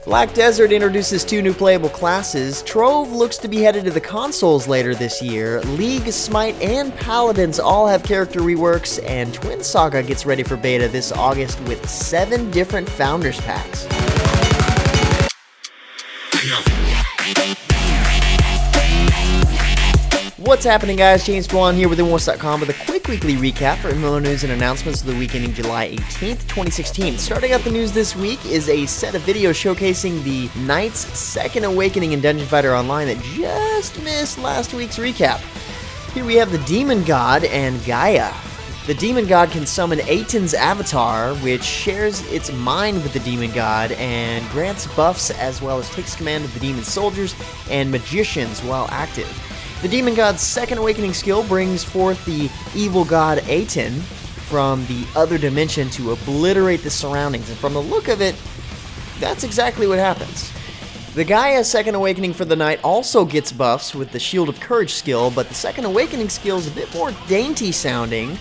Black Desert introduces 2 new playable classes, Trove looks to be headed to the consoles later this year, League, Smite, and Paladins all have character reworks, and Twin Saga gets ready for beta this August with 7 different Founders Packs. What's happening, guys? James Blonde here with MMOHuts.com with a quick weekly recap for MMO news and announcements of the week ending July 18th, 2016. Starting out the news this week is a set of videos showcasing the Knight's Second Awakening in Dungeon Fighter Online that just missed last week's recap. Here we have the Demon God and Gaia. The Demon God can summon Aten's avatar, which shares its mind with the Demon God and grants buffs as well as takes command of the demon soldiers and magicians while active. The Demon God's Second Awakening skill brings forth the evil god Aten from the other dimension to obliterate the surroundings, and from the look of it, that's exactly what happens. The Gaia Second Awakening for the Knight also gets buffs with the Shield of Courage skill, but the Second Awakening skill is a bit more dainty sounding,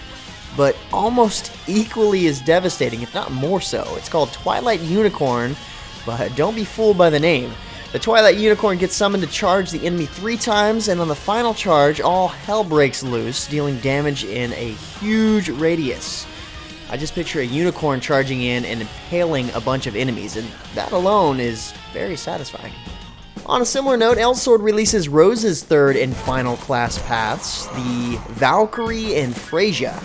but almost equally as devastating, if not more so. It's called Twilight Unicorn, but don't be fooled by the name. The Twilight Unicorn gets summoned to charge the enemy 3 times, and on the final charge, all hell breaks loose, dealing damage in a huge radius. I just picture a unicorn charging in and impaling a bunch of enemies, and that alone is very satisfying. On a similar note, Elsword releases Rose's 3rd and final class paths, the Valkyrie and Freyja.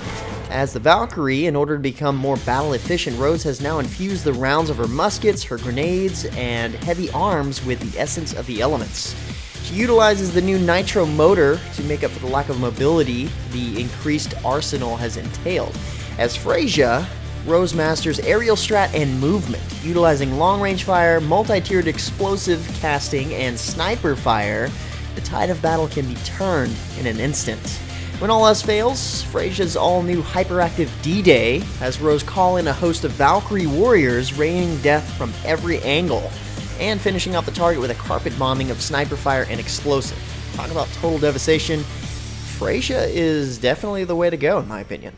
As the Valkyrie, in order to become more battle efficient, Rose has now infused the rounds of her muskets, her grenades, and heavy arms with the essence of the elements. She utilizes the new nitro motor to make up for the lack of mobility the increased arsenal has entailed. As Freyja, Rose masters aerial strat and movement, utilizing long-range fire, multi-tiered explosive casting, and sniper fire. The tide of battle can be turned in an instant. When all else fails, Freyja's all-new hyperactive D-Day has Rose call in a host of Valkyrie warriors raining death from every angle, and finishing off the target with a carpet bombing of sniper fire and explosive. Talk about total devastation. Freyja is definitely the way to go, in my opinion.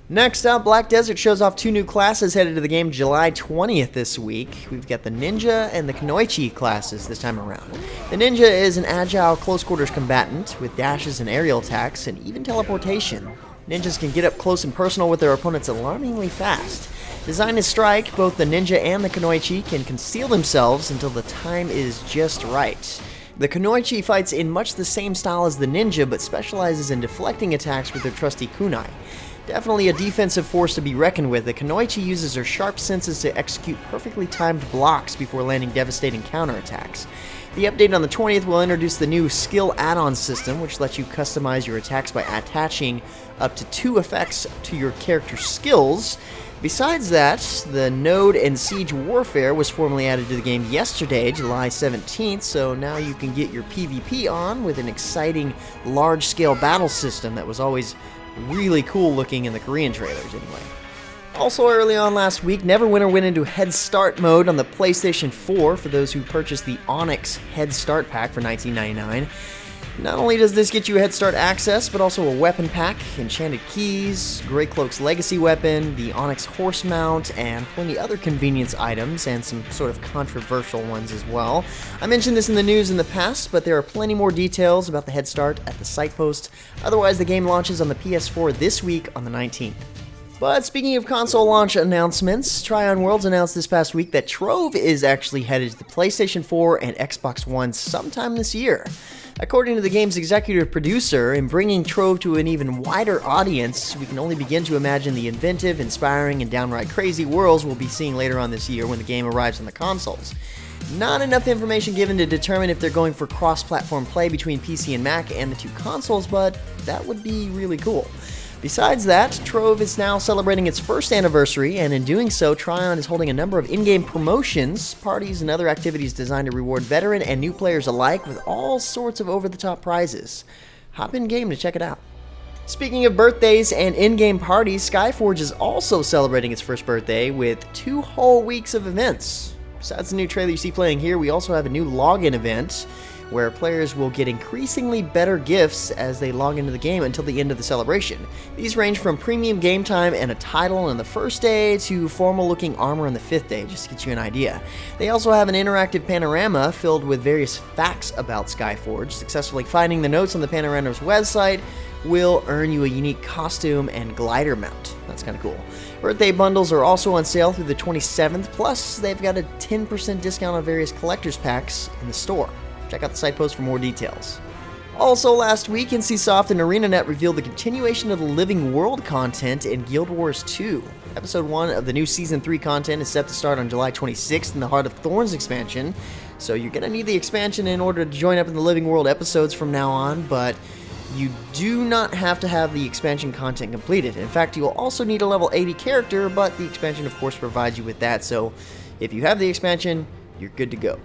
Next up, Black Desert shows off 2 new classes headed to the game July 20th this week. We've got the Ninja and the Kunoichi classes this time around. The Ninja is an agile close-quarters combatant with dashes and aerial attacks and even teleportation. Ninjas can get up close and personal with their opponents alarmingly fast. Designed to strike, both the Ninja and the Kunoichi can conceal themselves until the time is just right. The Kunoichi fights in much the same style as the Ninja, but specializes in deflecting attacks with their trusty kunai. Definitely a defensive force to be reckoned with, the Kunoichi uses her sharp senses to execute perfectly timed blocks before landing devastating counterattacks. The update on the 20th will introduce the new skill add-on system, which lets you customize your attacks by attaching up to 2 effects to your character's skills. Besides that, the Node and Siege Warfare was formally added to the game yesterday, July 17th, so now you can get your PvP on with an exciting large-scale battle system that was always really cool looking in the Korean trailers anyway. Also early on last week, Neverwinter went into Head Start mode on the PlayStation 4 for those who purchased the Onyx Head Start pack for $19.99. Not only does this get you Head Start access, but also a weapon pack, enchanted keys, Greycloak's legacy weapon, the Onyx horse mount, and plenty other convenience items, and some sort of controversial ones as well. I mentioned this in the news in the past, but there are plenty more details about the Head Start at the site post. Otherwise, the game launches on the PS4 this week on the 19th. But speaking of console launch announcements, Trion Worlds announced this past week that Trove is actually headed to the PlayStation 4 and Xbox One sometime this year. According to the game's executive producer, in bringing Trove to an even wider audience, we can only begin to imagine the inventive, inspiring, and downright crazy worlds we'll be seeing later on this year when the game arrives on the consoles. Not enough information given to determine if they're going for cross-platform play between PC and Mac and the 2 consoles, but that would be really cool. Besides that, Trove is now celebrating its 1st anniversary, and in doing so, Trion is holding a number of in-game promotions, parties, and other activities designed to reward veteran and new players alike with all sorts of over-the-top prizes. Hop in-game to check it out. Speaking of birthdays and in-game parties, Skyforge is also celebrating its 1st birthday with 2 whole weeks of events. Besides the new trailer you see playing here, we also have a new login event where players will get increasingly better gifts as they log into the game until the end of the celebration. These range from premium game time and a title on the first day to formal-looking armor on the 5th day, just to get you an idea. They also have an interactive panorama filled with various facts about Skyforge. Successfully finding the notes on the panorama's website will earn you a unique costume and glider mount. That's kind of cool. Birthday bundles are also on sale through the 27th, plus they've got a 10% discount on various collector's packs in the store. Check out the site post for more details. Also last week, NCSoft and ArenaNet revealed the continuation of the Living World content in Guild Wars 2. Episode 1 of the new Season 3 content is set to start on July 26th in the Heart of Thorns expansion, so you're going to need the expansion in order to join up in the Living World episodes from now on, but you do not have to have the expansion content completed. In fact, you'll also need a level 80 character, but the expansion of course provides you with that, so if you have the expansion, you're good to go.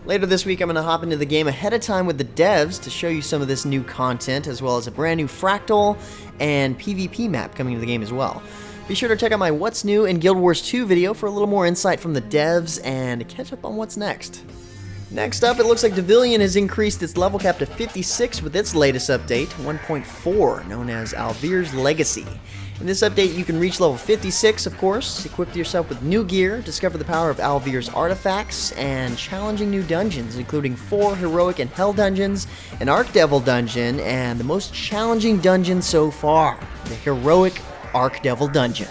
Later this week, I'm going to hop into the game ahead of time with the devs to show you some of this new content, as well as a brand new fractal and PvP map coming to the game as well. Be sure to check out my What's New in Guild Wars 2 video for a little more insight from the devs and catch up on what's next. Next up, it looks like Devilian has increased its level cap to 56 with its latest update, 1.4, known as Alvir's Legacy. In this update, you can reach level 56, of course, equip yourself with new gear, discover the power of Alvir's artifacts, and challenging new dungeons, including 4 heroic and hell dungeons, an Archdevil dungeon, and the most challenging dungeon so far, the heroic Archdevil dungeon.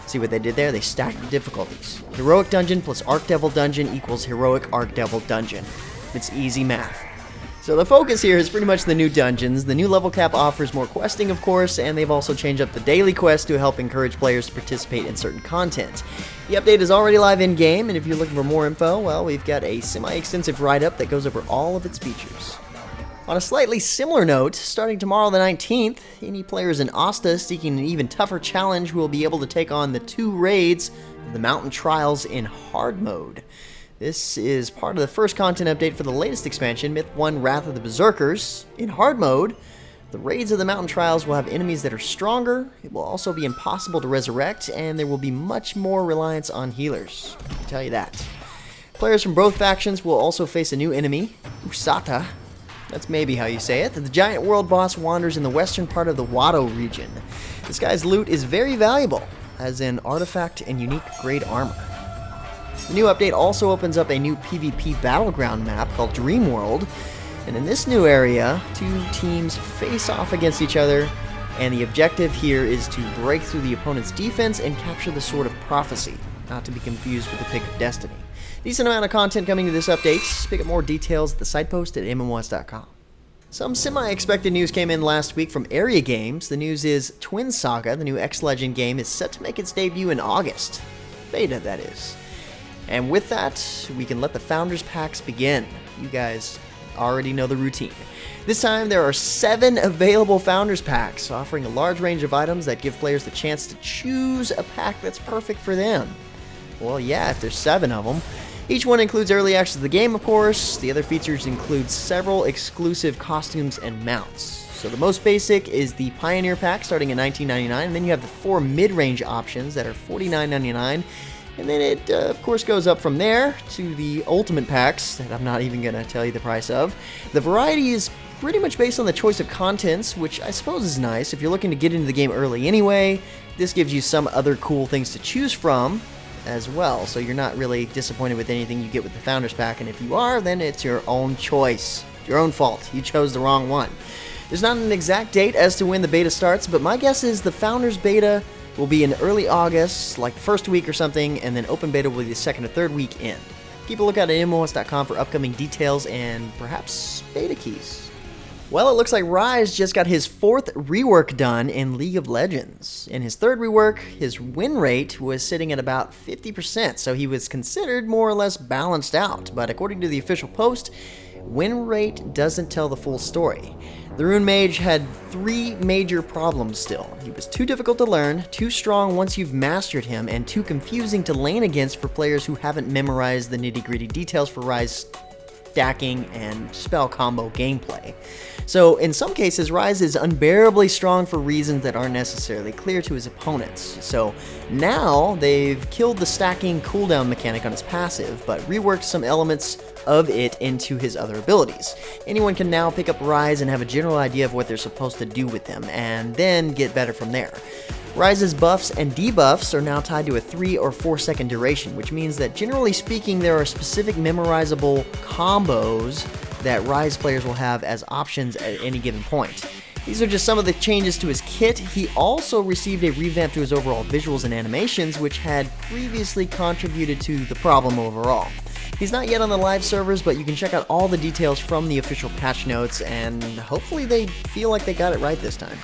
See what they did there? They stacked the difficulties. Heroic dungeon plus Archdevil dungeon equals heroic Archdevil dungeon. It's easy math. So the focus here is pretty much the new dungeons. The new level cap offers more questing, of course, and they've also changed up the daily quest to help encourage players to participate in certain content. The update is already live in-game, and if you're looking for more info, well, we've got a semi-extensive write-up that goes over all of its features. On a slightly similar note, starting tomorrow the 19th, any players in ASTA seeking an even tougher challenge will be able to take on the 2 raids of the Mountain Trials in hard mode. This is part of the first content update for the latest expansion, Myth 1 Wrath of the Berserkers. In hard mode, the raids of the Mountain Trials will have enemies that are stronger, it will also be impossible to resurrect, and there will be much more reliance on healers. I can tell you that. Players from both factions will also face a new enemy, Usata. That's maybe how you say it. The giant world boss wanders in the western part of the Wado region. This guy's loot is very valuable, as in artifact and unique grade armor. The new update also opens up a new PvP battleground map called Dream World, and in this new area, 2 teams face off against each other, and the objective here is to break through the opponent's defense and capture the Sword of Prophecy, not to be confused with the Pick of Destiny. Decent amount of content coming to this update. Pick up more details at the site post at MMOHuts.com. Some semi-expected news came in last week from Area Games. The news is Twin Saga, the new X-Legend game, is set to make its debut in August. Beta, that is. And with that, we can let the Founders Packs begin. You guys already know the routine. This time, there are 7 available Founders Packs, offering a large range of items that give players the chance to choose a pack that's perfect for them. Well, yeah, if there's 7 of them. Each one includes early access to the game, of course. The other features include several exclusive costumes and mounts. So the most basic is the Pioneer Pack, starting at $19.99, and then you have the 4 mid-range options that are $49.99, and then it, of course, goes up from there to the Ultimate Packs, that I'm not even going to tell you the price of. The variety is pretty much based on the choice of contents, which I suppose is nice. If you're looking to get into the game early anyway, this gives you some other cool things to choose from as well, so you're not really disappointed with anything you get with the Founders Pack, and if you are, then it's your own choice. Your own fault. You chose the wrong one. There's not an exact date as to when the beta starts, but my guess is the Founders Beta will be in early August, like the first week or something, and then Open Beta will be the second or third week in. Keep a lookout at MMOHuts.com for upcoming details and perhaps beta keys. Well, it looks like Ryze just got his 4th rework done in League of Legends. In his 3rd rework, his win rate was sitting at about 50%, so he was considered more or less balanced out. But according to the official post, win rate doesn't tell the full story. The Rune Mage had 3 major problems still. He was too difficult to learn, too strong once you've mastered him, and too confusing to lane against for players who haven't memorized the nitty-gritty details for Ryze's stacking and spell combo gameplay. So in some cases, Ryze is unbearably strong for reasons that aren't necessarily clear to his opponents. So now they've killed the stacking cooldown mechanic on his passive, but reworked some elements of it into his other abilities. Anyone can now pick up Ryze and have a general idea of what they're supposed to do with him, and then get better from there. Ryze's buffs and debuffs are now tied to a 3 or 4 second duration, which means that generally speaking there are specific memorizable combos that Ryze players will have as options at any given point. These are just some of the changes to his kit. He also received a revamp to his overall visuals and animations, which had previously contributed to the problem overall. He's not yet on the live servers, but you can check out all the details from the official patch notes, and hopefully they feel like they got it right this time.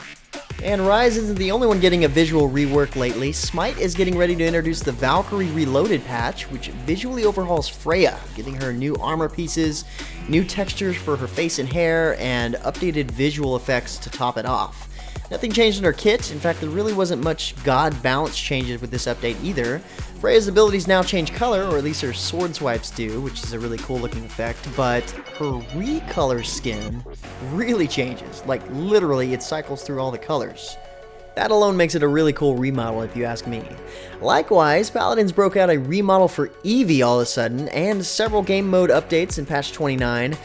And Ryze isn't the only one getting a visual rework lately. Smite is getting ready to introduce the Valkyrie Reloaded patch, which visually overhauls Freya, giving her new armor pieces, new textures for her face and hair, and updated visual effects to top it off. Nothing changed in her kit. In fact, there really wasn't much god balance changes with this update either. Freya's abilities now change color, or at least her sword swipes do, which is a really cool looking effect, but her recolor skin really changes. Like, literally, it cycles through all the colors. That alone makes it a really cool remodel if you ask me. Likewise, Paladins broke out a remodel for Eevee all of a sudden, and several game mode updates in patch 29.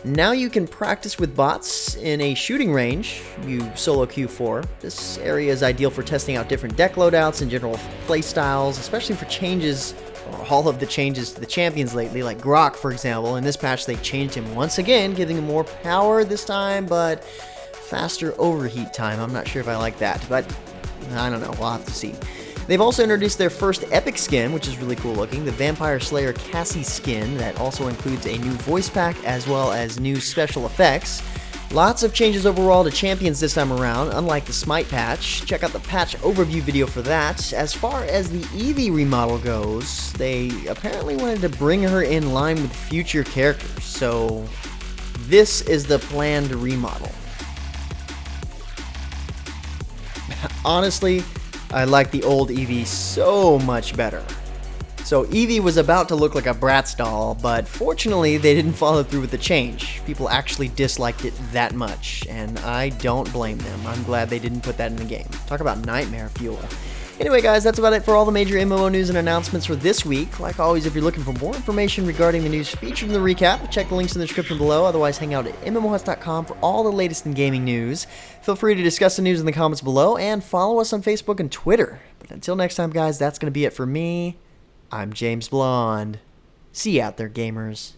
Now you can practice with bots in a shooting range, you solo queue for. This area is ideal for testing out different deck loadouts and general playstyles, especially for changes, or all of the changes to the champions lately, like Grok for example. In this patch they changed him once again, giving him more power this time, but faster overheat time. I'm not sure if I like that, but I don't know, we'll have to see. They've also introduced their first epic skin, which is really cool looking, the Vampire Slayer Cassie skin, that also includes a new voice pack as well as new special effects. Lots of changes overall to champions this time around, unlike the Smite patch. Check out the patch overview video for that. As far as the Eevee remodel goes, they apparently wanted to bring her in line with future characters, so this is the planned remodel. Honestly, I like the old Eevee so much better. So Eevee was about to look like a Bratz doll, but fortunately they didn't follow through with the change. People actually disliked it that much, and I don't blame them. I'm glad they didn't put that in the game. Talk about nightmare fuel. Anyway guys, that's about it for all the major MMO news and announcements for this week. Like always, if you're looking for more information regarding the news featured in the recap, check the links in the description below. Otherwise, hang out at MMOHuts.com for all the latest in gaming news. Feel free to discuss the news in the comments below, and follow us on Facebook and Twitter. But until next time guys, that's going to be it for me. I'm James Blonde. See you out there, gamers.